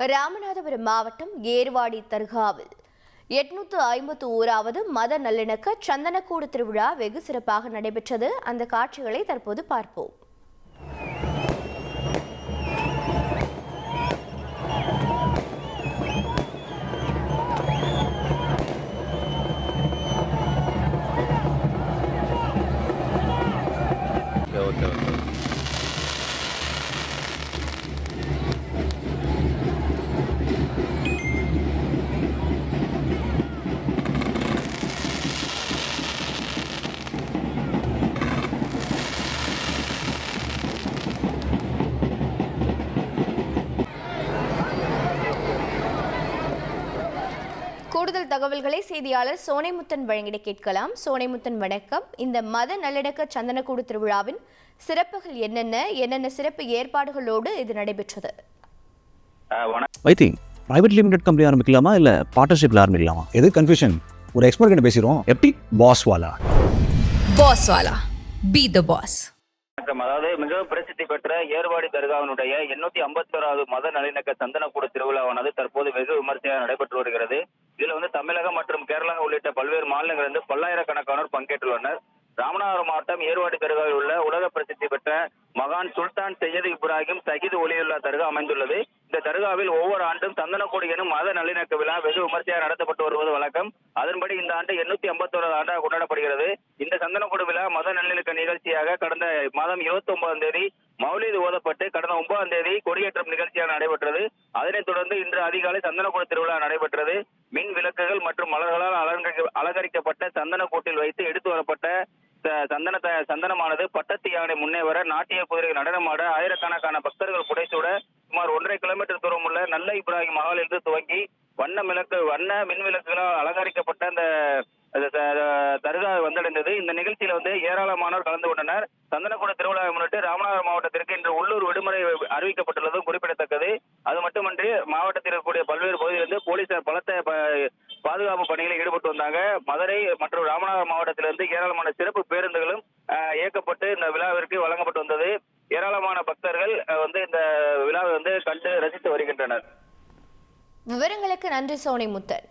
ராமநாதபுரம் மாவட்டம் ஏர்வாடி தர்காவில் 851வது மத நல்லிணக்க சந்தனக்கூடு திருவிழா வெகு சிறப்பாக நடைபெற்றது. அந்த காட்சிகளை தற்போது பார்ப்போம். கூடுதல் தகவல்களை செய்தியாளர் சோனைமுத்தன் வழங்கிட கேட்கலாம். சோனைமுத்தன் வணக்கம். இந்த மத நல்லிணக்க சந்தனக்கூடு திருவிழாவின் சிறப்புகள் என்னென்ன சிறப்பு ஏற்பாடுகளோடு இது நடைபெற்றது? பிரைவேட் லிமிடெட் கம்பெனி ஆரம்பிக்கலாமா இல்ல பார்ட்னர்ஷிப்ல ஆரம்பிக்கலாமா? எது கன்ஃபியூஷன்? ஒரு எக்ஸ்பர்ட் கிட்ட பேசிடுவோம். எப்படி? பாஸ்வாலா பி தி பாஸ். அதாவது மிகவும் பிரசித்தி பெற்ற ஏர்வாடி தர்காவினுடைய 851வது மத நல்லிணக்க சந்தனக்கூடு திருவிழாவானது தற்போது வெகு விமர்சையாக நடைபெற்று வருகிறது. இதுல தமிழகம் மற்றும் கேரளா உள்ளிட்ட பல்வேறு மாநிலங்களிலிருந்து பல்லாயிரக்கணக்கானோர் பங்கேற்றுள்ளனர். ராமநாதபுரம் மாவட்டம் ஏர்வாடி தர்காவில் உள்ள உலக பிரசித்தி பெற்ற மகான் சுல்தான் சையது இப்ராஹிம் சகிது ஒலியுல்லா தர்கா அமைந்துள்ளது. இந்த தர்காவில் ஒவ்வொரு ஆண்டும் சந்தனக்கூடு எனும் மத நல்லிணக்க விழா வெகு விமர்சையாக நடத்தப்பட்டு வருவது வழக்கம். அதன்படி இந்த ஆண்டு 851வது ஆண்டாக கொண்டாடப்படுகிறது. இந்த சந்தனக்கூடு விழா மத நல்லிணக்க நிகழ்ச்சியாக கடந்த மாதம் 29ஆம் தேதி மௌலிது ஓதப்பட்டு கடந்த 9ஆம் தேதி கொடியேற்றம் நிகழ்ச்சியாக நடைபெற்றது. அதனைத் தொடர்ந்து இன்று அதிகாலை சந்தனக்கூடு திருவிழா நடைபெற்றது. மின் விளக்குகள் மற்றும் மலர்களால் அலங்கரிக்கப்பட்ட சந்தனக்கூட்டில் வைத்து எடுத்து வரப்பட்ட சந்தனமானது பட்டத்து யானை முன்னே வர நாட்டிய குதிரை நடனமாட ஆயிரக்கணக்கான பக்தர்கள் புடைசூட சுமார் 1.5 கிலோமீட்டர் தூரம் உள்ள நல்ல இப்ராஹிம் மகாலிலிருந்து துவங்கி வண்ண மின் விளக்குகளால் அலங்கரிக்கப்பட்ட அந்த தர்கா வந்தடைந்தது. இந்த நிகழ்ச்சியில ஏராளமானோர் கலந்து கொண்டனர். சந்தனக்கூடு திருவிழாவை முன்னிட்டு ராமநாதபுரம் மாவட்டத்திற்கு இன்று உள்ளூர் விடுமுறை அறிவிக்கப்பட்டுள்ளதும் குறிப்பிடத்தக்கது. அது மட்டுமன்றி மாவட்டத்தில் இருக்கக்கூடிய பல்வேறு பகுதியிலிருந்து போலீசார் பலத்த பாதுகாப்பு பணிகளில் ஈடுபட்டு வந்தாங்க. மதுரை மற்றும் ராமநாதபுரம் மாவட்டத்திலிருந்து ஏராளமான சிறப்பு பேருந்துகளும் இயக்கப்பட்டு இந்த விழாவிற்கு வழங்கப்பட்டு வந்தது. ஏராளமான பக்தர்கள் இந்த விழாவை கண்டு ரசித்து வருகின்றனர். விவரங்களுக்கு நன்றி சோனைமுத்தன்.